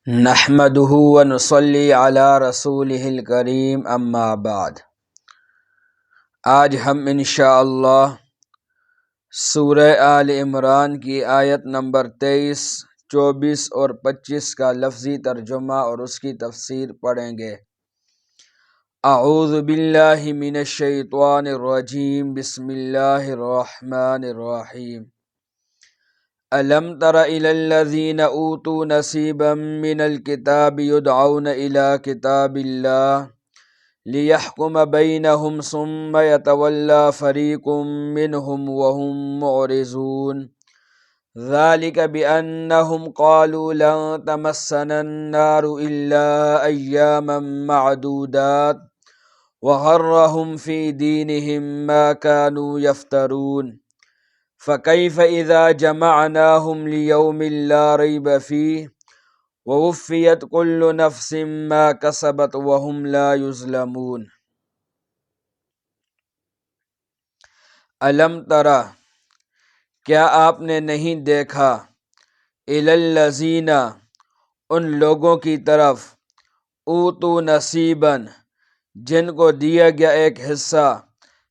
نحمدہ ونصلی علی رسولہ الکریم اما بعد۔ آج ہم انشاءاللہ سورہ آل عمران کی آیت نمبر 23، 24 اور 25 کا لفظی ترجمہ اور اس کی تفسیر پڑھیں گے۔ اعوذ باللہ من الشیطان الرجیم، بسم اللہ الرحمن الرحیم۔ أَلَمْ تَرَ إِلَى الَّذِينَ أُوتُوا نَصِيبًا مِّنَ الْكِتَابِ يُدْعَوْنَ إِلَى كِتَابِ اللَّهِ لِيَحْكُمَ بَيْنَهُمْ ثُمَّ يَتَوَلَّى فَرِيقٌ مِّنْهُمْ وَهُمْ مُعْرِضُونَ ذَلِكَ بِأَنَّهُمْ قَالُوا لَن تَمَسَّنَا النَّارُ إِلَّا أَيَّامًا مَّعْدُودَاتٍ وَغَرَّهُمْ فِي دِينِهِم مَّا كَانُوا يَفْتَرُونَ فَكَيْفَ إِذَا جَمَعْنَاهُمْ لِيَوْمٍ لَّا رَيْبَ فِيهِ وَوُفِّيَتْ كُلُّ نَفْسٍ مَّا كَسَبَتْ وَهُمْ لَا يُظْلَمُونَ۔ الم ترى، کیا آپ نے نہیں دیکھا، الی الذین، ان لوگوں کی طرف، اوتوا نصیبا، جن کو دیا گیا ایک حصہ،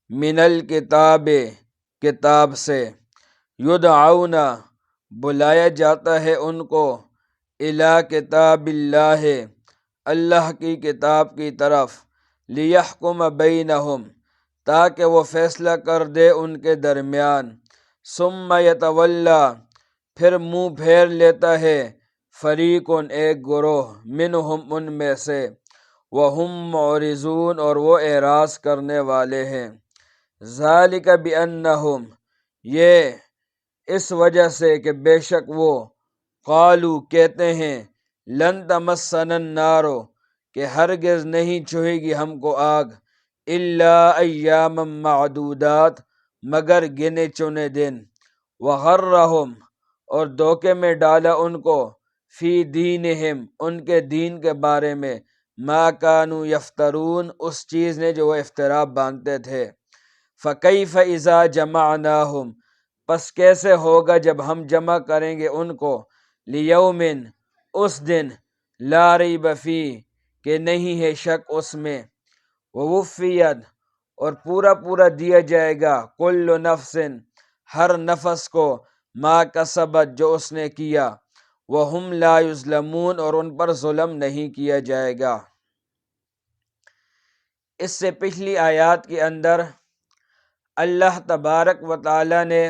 من الکتاب، کتاب سے، یدعون، بلایا جاتا ہے ان کو، الی کتاب اللہ، اللہ کی کتاب کی طرف، لیحکم بینہم، تاکہ وہ فیصلہ کر دے ان کے درمیان، ثم یتولی، پھر منہ پھیر لیتا ہے، فریقٌ، ایک گروہ، منہم، ان میں سے، وہم معرضون، اور وہ اعراض کرنے والے ہیں، ذالک بانہم، یہ اس وجہ سے کہ بے شک وہ، قالو، کہتے ہیں، لن تمسنا النار، کہ ہرگز نہیں چھوئے گی ہم کو آگ، الا ایاما معدودات، مگر گنے چنے دن، وغرہم، اور دھوکے میں ڈالا ان کو، فی دینہم، ان کے دین کے بارے میں، ما کانوا یفترون، اس چیز نے جو وہ افترا باندھتے تھے، فکیف اذا جمعناہم، پس کیسے ہوگا جب ہم جمع کریں گے ان کو، لیومن، اس دن، لا ریب فیہ، کہ نہیں ہے شک اس میں، ووفیت، اور پورا پورا دیا جائے گا، کل نفس، ہر نفس کو، ما کسبت، جو اس نے کیا، وہم لا یظلمون، اور ان پر ظلم نہیں کیا جائے گا۔ اس سے پچھلی آیات کے اندر اللہ تبارک و تعالی نے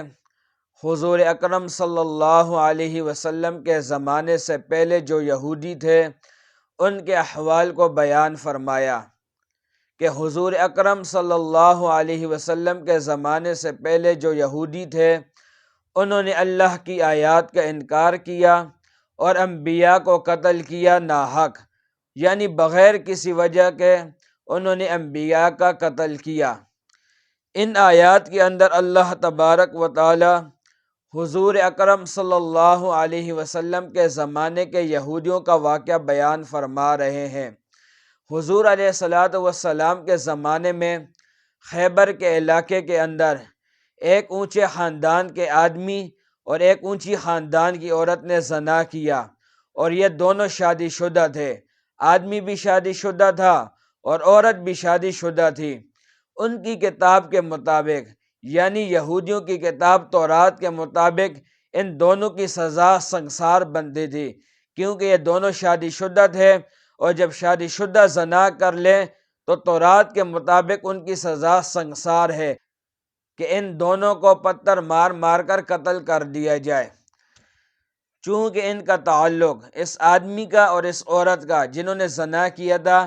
حضور اکرم صلی اللہ علیہ وسلم کے زمانے سے پہلے جو یہودی تھے ان کے احوال کو بیان فرمایا کہ حضور اکرم صلی اللہ علیہ وسلم کے زمانے سے پہلے جو یہودی تھے انہوں نے اللہ کی آیات کا انکار کیا اور انبیاء کو قتل کیا ناحق، یعنی بغیر کسی وجہ کے انہوں نے انبیاء کا قتل کیا۔ ان آیات کے اندر اللہ تبارک و تعالی حضور اکرم صلی اللہ علیہ وسلم کے زمانے کے یہودیوں کا واقعہ بیان فرما رہے ہیں۔ حضور علیہ الصلوۃ والسلام کے زمانے میں خیبر کے علاقے کے اندر ایک اونچے خاندان کے آدمی اور ایک اونچی خاندان کی عورت نے زنا کیا، اور یہ دونوں شادی شدہ تھے، آدمی بھی شادی شدہ تھا اور عورت بھی شادی شدہ تھی۔ ان کی کتاب کے مطابق، یعنی یہودیوں کی کتاب تورات کے مطابق، ان دونوں کی سزا سنگسار بنتی تھی، کیونکہ یہ دونوں شادی شدہ تھے، اور جب شادی شدہ زنا کر لیں تو تورات کے مطابق ان کی سزا سنگسار ہے کہ ان دونوں کو پتھر مار مار کر قتل کر دیا جائے۔ چونکہ ان کا تعلق اس آدمی کا اور اس عورت کا جنہوں نے زنا کیا تھا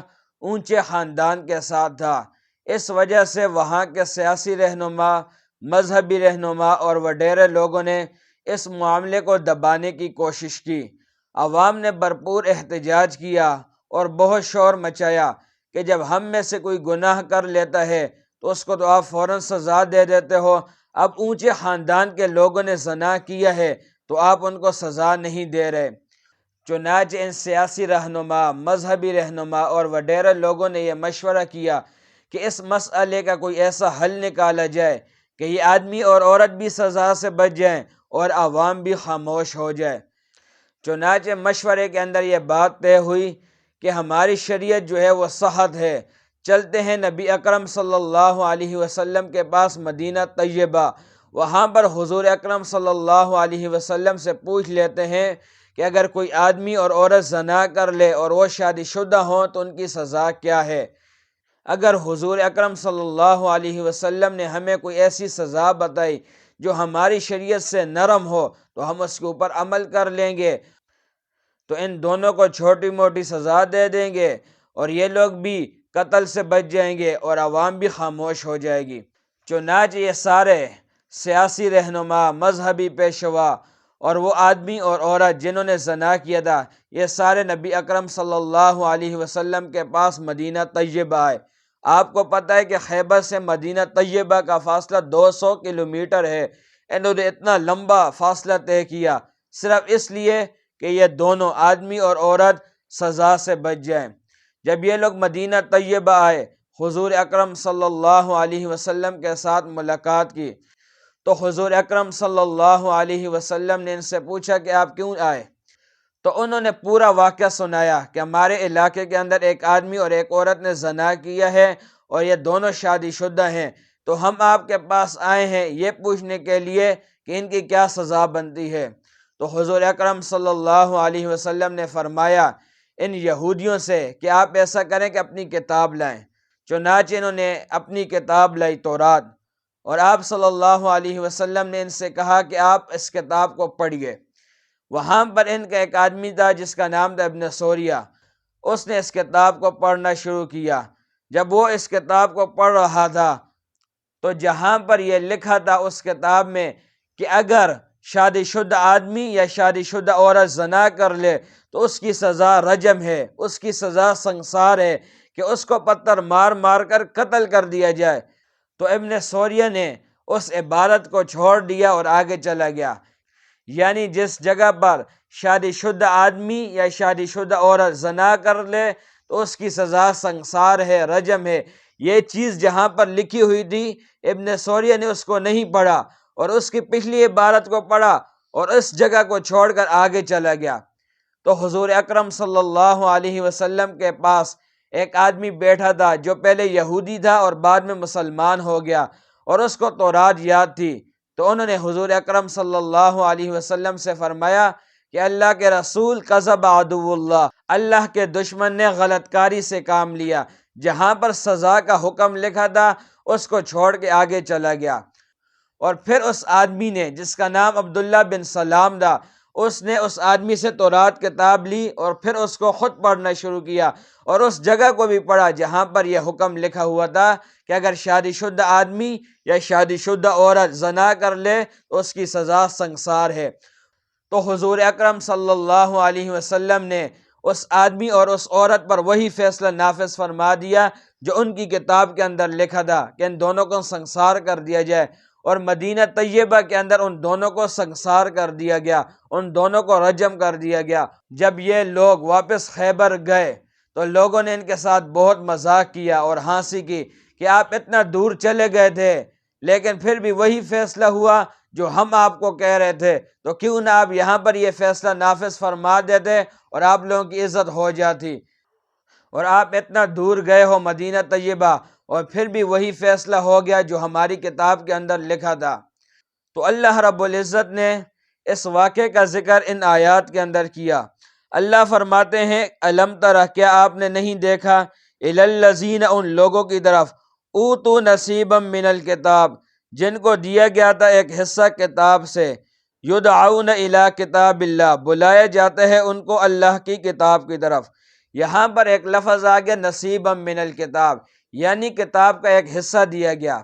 اونچے خاندان کے ساتھ تھا، اس وجہ سے وہاں کے سیاسی رہنما، مذہبی رہنما اور وڈیرے لوگوں نے اس معاملے کو دبانے کی کوشش کی۔ عوام نے بھرپور احتجاج کیا اور بہت شور مچایا کہ جب ہم میں سے کوئی گناہ کر لیتا ہے تو اس کو تو آپ فوراً سزا دے دیتے ہو، اب اونچے خاندان کے لوگوں نے زنا کیا ہے تو آپ ان کو سزا نہیں دے رہے۔ چنانچہ ان سیاسی رہنما، مذہبی رہنما اور وڈیرے لوگوں نے یہ مشورہ کیا کہ اس مسئلے کا کوئی ایسا حل نکالا جائے کہ یہ آدمی اور عورت بھی سزا سے بچ جائیں اور عوام بھی خاموش ہو جائے۔ چنانچہ مشورے کے اندر یہ بات طے ہوئی کہ ہماری شریعت جو ہے وہ صحت ہے، چلتے ہیں نبی اکرم صلی اللہ علیہ وسلم کے پاس مدینہ طیبہ، وہاں پر حضور اکرم صلی اللہ علیہ وسلم سے پوچھ لیتے ہیں کہ اگر کوئی آدمی اور عورت زنا کر لے اور وہ شادی شدہ ہوں تو ان کی سزا کیا ہے۔ اگر حضور اکرم صلی اللہ علیہ وسلم نے ہمیں کوئی ایسی سزا بتائی جو ہماری شریعت سے نرم ہو تو ہم اس کے اوپر عمل کر لیں گے، تو ان دونوں کو چھوٹی موٹی سزا دے دیں گے اور یہ لوگ بھی قتل سے بچ جائیں گے اور عوام بھی خاموش ہو جائے گی۔ چنانچہ یہ سارے سیاسی رہنما، مذہبی پیشوا اور وہ آدمی اور عورت جنہوں نے زنا کیا تھا، یہ سارے نبی اکرم صلی اللہ علیہ وسلم کے پاس مدینہ طیبہ آئے۔ آپ کو پتہ ہے کہ خیبر سے مدینہ طیبہ کا فاصلہ 200 کلومیٹر ہے۔ انہوں نے اتنا لمبا فاصلہ طے کیا صرف اس لیے کہ یہ دونوں آدمی اور عورت سزا سے بچ جائیں۔ جب یہ لوگ مدینہ طیبہ آئے، حضور اکرم صلی اللہ علیہ وسلم کے ساتھ ملاقات کی، تو حضور اکرم صلی اللہ علیہ وسلم نے ان سے پوچھا کہ آپ کیوں آئے؟ تو انہوں نے پورا واقعہ سنایا کہ ہمارے علاقے کے اندر ایک آدمی اور ایک عورت نے زنا کیا ہے اور یہ دونوں شادی شدہ ہیں، تو ہم آپ کے پاس آئے ہیں یہ پوچھنے کے لیے کہ ان کی کیا سزا بنتی ہے۔ تو حضور اکرم صلی اللہ علیہ وسلم نے فرمایا ان یہودیوں سے کہ آپ ایسا کریں کہ اپنی کتاب لائیں۔ چنانچہ انہوں نے اپنی کتاب لائی، تورات، اور آپ صلی اللہ علیہ وسلم نے ان سے کہا کہ آپ اس کتاب کو پڑھیے۔ وہاں پر ان کا ایک آدمی تھا جس کا نام تھا ابن سوریہ، اس نے اس کتاب کو پڑھنا شروع کیا۔ جب وہ اس کتاب کو پڑھ رہا تھا تو جہاں پر یہ لکھا تھا اس کتاب میں کہ اگر شادی شدہ آدمی یا شادی شدہ عورت زنا کر لے تو اس کی سزا رجم ہے، اس کی سزا سنگسار ہے کہ اس کو پتھر مار مار کر قتل کر دیا جائے۔ تو ابن سوریہ نے اس عبارت کو چھوڑ دیا اور آگے چلا گیا، یعنی جس جگہ پر شادی شدہ آدمی یا شادی شدہ عورت زنا کر لے تو اس کی سزا سنگسار ہے، رجم ہے، یہ چیز جہاں پر لکھی ہوئی تھی ابن سوریہ نے اس کو نہیں پڑھا اور اس کی پچھلی عبارت کو پڑھا اور اس جگہ کو چھوڑ کر آگے چلا گیا۔ تو حضور اکرم صلی اللہ علیہ وسلم کے پاس ایک آدمی بیٹھا تھا جو پہلے یہودی تھا اور بعد میں مسلمان ہو گیا اور اس کو تورات یاد تھی۔ تو انہوں نے حضور اکرم صلی اللہ علیہ وسلم سے فرمایا کہ اللہ کے رسول کذب عدو اللہ، اللہ کے دشمن نے غلط کاری سے کام لیا، جہاں پر سزا کا حکم لکھا تھا اس کو چھوڑ کے آگے چلا گیا۔ اور پھر اس آدمی نے جس کا نام عبداللہ بن سلام تھا، اس نے اس آدمی سے تورات کتاب لی اور پھر اس کو خود پڑھنا شروع کیا اور اس جگہ کو بھی پڑھا جہاں پر یہ حکم لکھا ہوا تھا کہ اگر شادی شدہ آدمی یا شادی شدہ عورت زنا کر لے تو اس کی سزا سنگسار ہے۔ تو حضور اکرم صلی اللہ علیہ وسلم نے اس آدمی اور اس عورت پر وہی فیصلہ نافذ فرما دیا جو ان کی کتاب کے اندر لکھا تھا کہ ان دونوں کو سنگسار کر دیا جائے، اور مدینہ طیبہ کے اندر ان دونوں کو سنگسار کر دیا گیا، ان دونوں کو رجم کر دیا گیا۔ جب یہ لوگ واپس خیبر گئے تو لوگوں نے ان کے ساتھ بہت مذاق کیا اور ہنسی کی کہ آپ اتنا دور چلے گئے تھے لیکن پھر بھی وہی فیصلہ ہوا جو ہم آپ کو کہہ رہے تھے، تو کیوں نہ آپ یہاں پر یہ فیصلہ نافذ فرما دیتے اور آپ لوگوں کی عزت ہو جاتی، اور آپ اتنا دور گئے ہو مدینہ طیبہ اور پھر بھی وہی فیصلہ ہو گیا جو ہماری کتاب کے اندر لکھا تھا۔ تو اللہ رب العزت نے اس واقعے کا ذکر ان آیات کے اندر کیا۔ اللہ فرماتے ہیں الم تر، کیا آپ نے نہیں دیکھا، الی الذین، ان لوگوں کی طرف، اوتوا نصیبا من الکتاب، جن کو دیا گیا تھا ایک حصہ کتاب سے، یدعون الی کتاب اللہ، بلایا جاتا ہے ان کو اللہ کی کتاب کی طرف۔ یہاں پر ایک لفظ آ گیا نصیبا من الکتاب، یعنی کتاب کا ایک حصہ دیا گیا۔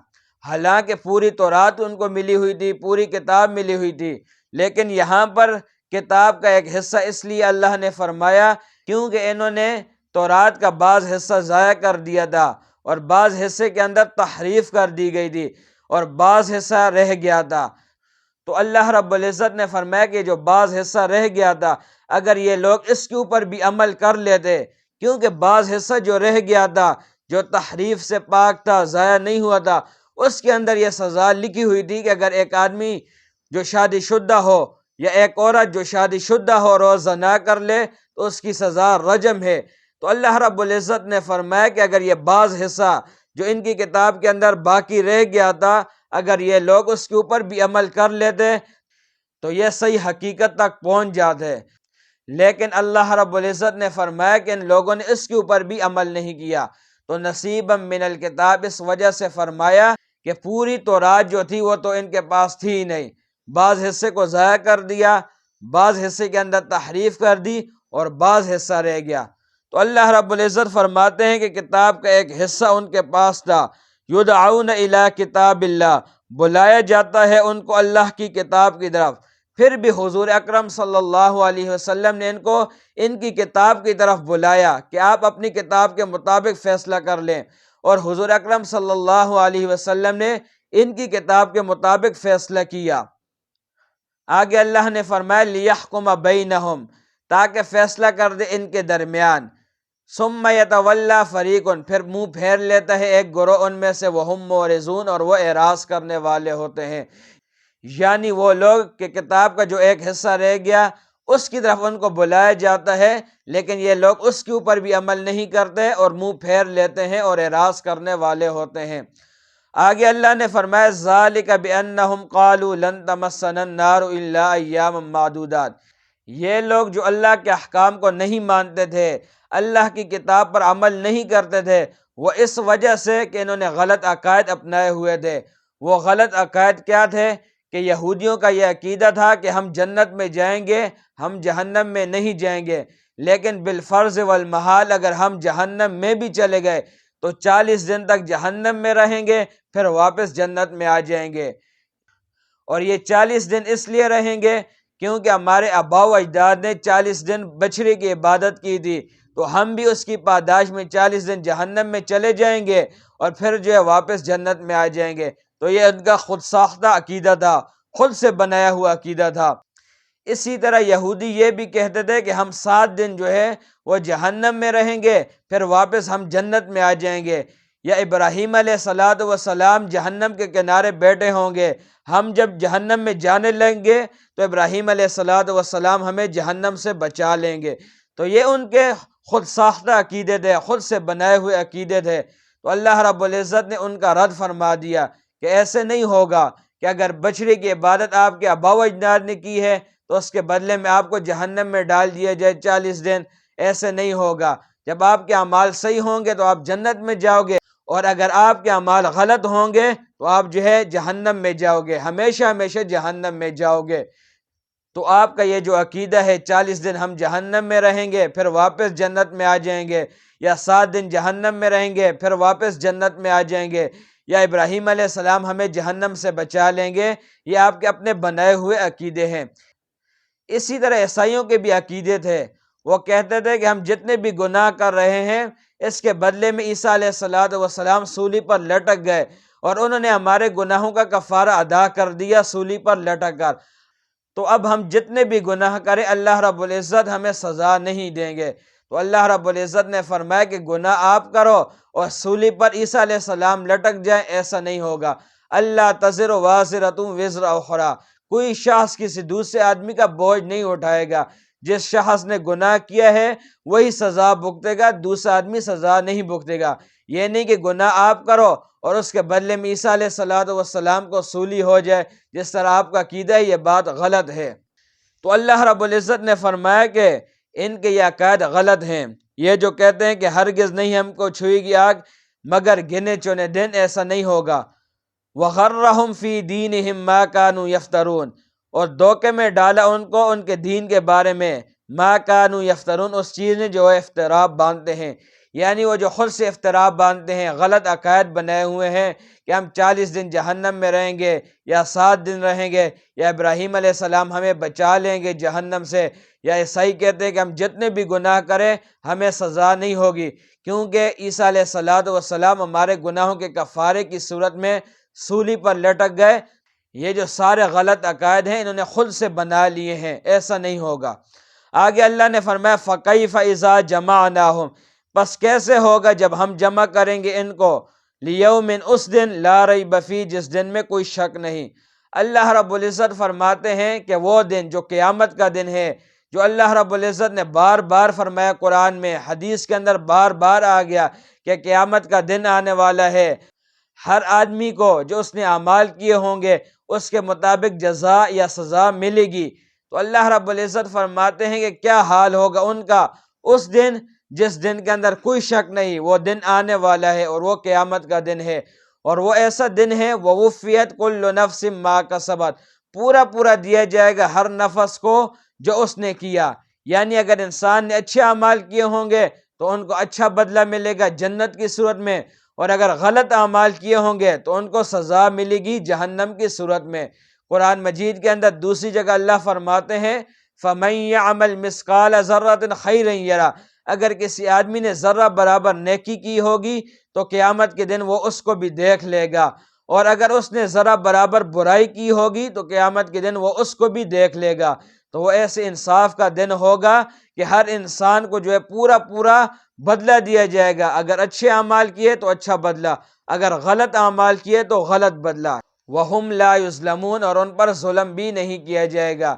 حالانکہ پوری تورات ان کو ملی ہوئی تھی، پوری کتاب ملی ہوئی تھی، لیکن یہاں پر کتاب کا ایک حصہ اس لیے اللہ نے فرمایا کیونکہ انہوں نے تورات کا بعض حصہ ضائع کر دیا تھا اور بعض حصے کے اندر تحریف کر دی گئی تھی اور بعض حصہ رہ گیا تھا۔ تو اللہ رب العزت نے فرمایا کہ جو بعض حصہ رہ گیا تھا اگر یہ لوگ اس کے اوپر بھی عمل کر لیتے، کیونکہ بعض حصہ جو رہ گیا تھا جو تحریف سے پاک تھا، ضائع نہیں ہوا تھا، اس کے اندر یہ سزا لکھی ہوئی تھی کہ اگر ایک آدمی جو شادی شدہ ہو یا ایک عورت جو شادی شدہ ہو روزہ نہ کر لے تو اس کی سزا رجم ہے۔ تو اللہ رب العزت نے فرمایا کہ اگر یہ بعض حصہ جو ان کی کتاب کے اندر باقی رہ گیا تھا، اگر یہ لوگ اس کے اوپر بھی عمل کر لیتے تو یہ صحیح حقیقت تک پہنچ جاتے، لیکن اللہ رب العزت نے فرمایا کہ ان لوگوں نے اس کے اوپر بھی عمل نہیں کیا۔ تو نصیبا من الکتاب اس وجہ سے فرمایا کہ پوری تورات جو تھی وہ تو ان کے پاس تھی ہی نہیں، بعض حصے کو ضائع کر دیا، بعض حصے کے اندر تحریف کر دی اور بعض حصہ رہ گیا۔ تو اللہ رب العزت فرماتے ہیں کہ کتاب کا ایک حصہ ان کے پاس تھا، یدعون الی کتاب اللہ، بلایا جاتا ہے ان کو اللہ کی کتاب کی طرف۔ پھر بھی حضور اکرم صلی اللہ علیہ وسلم نے ان کو ان کی کتاب کی طرف بلایا کہ آپ اپنی کتاب کے مطابق فیصلہ کر لیں، اور حضور اکرم صلی اللہ علیہ وسلم نے ان کی کتاب کے مطابق فیصلہ کیا۔ آگے اللہ نے فرمایا لیحکم بینہم، تاکہ فیصلہ کر دے ان کے درمیان۔ ثم یتولی فریق، پھر منہ پھیر لیتا ہے ایک گروہ ان میں سے، وہم معرضون، اور وہ اعراض کرنے والے ہوتے ہیں، یعنی وہ لوگ کہ کتاب کا جو ایک حصہ رہ گیا اس کی طرف ان کو بلایا جاتا ہے، لیکن یہ لوگ اس کے اوپر بھی عمل نہیں کرتے اور منہ پھیر لیتے ہیں اور اعراض کرنے والے ہوتے ہیں۔ آگے اللہ نے فرمایا ذالک بانہم قالوا لن تمسنا النار الا ایاما معدودات، یہ لوگ جو اللہ کے احکام کو نہیں مانتے تھے، اللہ کی کتاب پر عمل نہیں کرتے تھے، وہ اس وجہ سے کہ انہوں نے غلط عقائد اپنائے ہوئے تھے۔ وہ غلط عقائد کیا تھے کہ یہودیوں کا یہ عقیدہ تھا کہ ہم جنت میں جائیں گے، ہم جہنم میں نہیں جائیں گے، لیکن بالفرض والمحال اگر ہم جہنم میں بھی چلے گئے تو 40 دن تک جہنم میں رہیں گے، پھر واپس جنت میں آ جائیں گے۔ اور یہ 40 دن اس لیے رہیں گے کیونکہ ہمارے آباء و اجداد نے 40 دن بچھڑے کی عبادت کی تھی، تو ہم بھی اس کی پاداش میں 40 دن جہنم میں چلے جائیں گے اور پھر جو ہے واپس جنت میں آ جائیں گے۔ تو یہ ان کا خود ساختہ عقیدہ تھا، خود سے بنایا ہوا عقیدہ تھا۔ اسی طرح یہودی یہ بھی کہتے تھے کہ ہم 7 دن جو ہے وہ جہنم میں رہیں گے، پھر واپس ہم جنت میں آ جائیں گے۔ یا ابراہیم علیہ السلام جہنم کے کنارے بیٹھے ہوں گے، ہم جب جہنم میں جانے لیں گے تو ابراہیم علیہ السلام ہمیں جہنم سے بچا لیں گے۔ تو یہ ان کے خود ساختہ عقیدے تھے، خود سے بنائے ہوئے عقیدے تھے۔ تو اللہ رب العزت نے ان کا رد فرما دیا کہ ایسے نہیں ہوگا کہ اگر بچڑے کی عبادت آپ کے آباء و اجداد نے کی ہے تو اس کے بدلے میں آپ کو جہنم میں ڈال دیا جائے 40 دن، ایسے نہیں ہوگا۔ جب آپ کے اعمال صحیح ہوں گے تو آپ جنت میں جاؤ گے، اور اگر آپ کے اعمال غلط ہوں گے تو آپ جو ہے جہنم میں جاؤ گے، ہمیشہ ہمیشہ جہنم میں جاؤ گے۔ تو آپ کا یہ جو عقیدہ ہے 40 دن ہم جہنم میں رہیں گے پھر واپس جنت میں آ جائیں گے، یا 7 دن جہنم میں رہیں گے پھر واپس جنت میں آ جائیں گے، یا ابراہیم علیہ السلام ہمیں جہنم سے بچا لیں گے، یہ آپ کے اپنے بنائے ہوئے عقیدے ہیں۔ اسی طرح عیسائیوں کے بھی عقیدے تھے، وہ کہتے تھے کہ ہم جتنے بھی گناہ کر رہے ہیں اس کے بدلے میں عیسیٰ علیہ السلام سولی پر لٹک گئے اور انہوں نے ہمارے گناہوں کا کفارہ ادا کر دیا سولی پر لٹک کر، تو اب ہم جتنے بھی گناہ کریں اللہ رب العزت ہمیں سزا نہیں دیں گے۔ تو اللہ رب العزت نے فرمایا کہ گناہ آپ کرو اور سولی پر عیسیٰ علیہ السلام لٹک جائیں، ایسا نہیں ہوگا۔ اللہ تزر وازرۃ وزر اخری، کوئی شخص کسی دوسرے آدمی کا بوجھ نہیں اٹھائے گا۔ جس شخص نے گناہ کیا ہے وہی سزا بھگتے گا، دوسرا آدمی سزا نہیں بھگتے گا۔ یہ نہیں کہ گناہ آپ کرو اور اس کے بدلے میں عیسیٰ علیہ السلام کو سولی ہو جائے، جس طرح آپ کا عقیدہ ہے یہ بات غلط ہے۔ تو اللہ رب العزت نے فرمایا کہ ان کے یہ عقائد غلط ہیں، یہ جو کہتے ہیں کہ ہرگز نہیں ہم کو چھوئے گی آگ مگر گنے چنے دن، ایسا نہیں ہوگا۔ وَغَرَّهُمْ فِي دِينِهِمْ مَا كَانُوا يَفْتَرُونَ، اور دھوکے میں ڈالا ان کو ان کے دین کے بارے میں، مَا كَانُوا يَفْتَرُونَ، اس چیز نے جو افتراء باندھتے ہیں، یعنی وہ جو خود سے افتراء باندھتے ہیں، غلط عقائد بنائے ہوئے ہیں کہ ہم 40 دن جہنم میں رہیں گے یا 7 دن رہیں گے، یا ابراہیم علیہ السلام ہمیں بچا لیں گے جہنم سے، یا عیسائی کہتے ہیں کہ ہم جتنے بھی گناہ کریں ہمیں سزا نہیں ہوگی کیونکہ عیسیٰ علیہ السلام ہمارے گناہوں کے کفارے کی صورت میں سولی پر لٹک گئے۔ یہ جو سارے غلط عقائد ہیں انہوں نے خود سے بنا لیے ہیں، ایسا نہیں ہوگا۔ آگے اللہ نے فرمایا فَكَيْفَ إِذَا جَمَعْنَاهُمْ، پس کیسے ہوگا جب ہم جمع کریں گے ان کو، لیومن، اس دن، لا ریب فیہ، جس دن میں کوئی شک نہیں، اللہ رب العزت فرماتے ہیں کہ وہ دن جو قیامت کا دن ہے، جو اللہ رب العزت نے بار بار فرمایا قرآن میں، حدیث کے اندر بار بار آ گیا کہ قیامت کا دن آنے والا ہے، ہر آدمی کو جو اس نے اعمال کیے ہوں گے اس کے مطابق جزا یا سزا ملے گی۔ تو اللہ رب العزت فرماتے ہیں کہ کیا حال ہوگا ان کا اس دن جس دن کے اندر کوئی شک نہیں وہ دن آنے والا ہے، اور وہ قیامت کا دن ہے، اور وہ ایسا دن ہے وَوُفِّيَتْ كُلُّ نَفْسٍ مَا كَسَبَتْ، پورا پورا دیا جائے گا ہر نفس کو جو اس نے کیا۔ یعنی اگر انسان نے اچھے اعمال کیے ہوں گے تو ان کو اچھا بدلہ ملے گا جنت کی صورت میں، اور اگر غلط اعمال کیے ہوں گے تو ان کو سزا ملے گی جہنم کی صورت میں۔ قرآن مجید کے اندر دوسری جگہ اللہ فرماتے ہیں فَمَن يَعْمَلْ مِثْقَالَ ذَرَّةٍ خَيْرًا يَرَهُ، اگر کسی آدمی نے ذرہ برابر نیکی کی ہوگی تو قیامت کے دن وہ اس کو بھی دیکھ لے گا، اور اگر اس نے ذرہ برابر برائی کی ہوگی تو قیامت کے دن وہ اس کو بھی دیکھ لے گا۔ تو وہ ایسے انصاف کا دن ہوگا کہ ہر انسان کو جو ہے پورا پورا بدلہ دیا جائے گا، اگر اچھے اعمال کیے تو اچھا بدلہ، اگر غلط اعمال کیے تو غلط بدلہ۔ وَهُمْ لَا يُظْلَمُونَ، اور ان پر ظلم بھی نہیں کیا جائے گا۔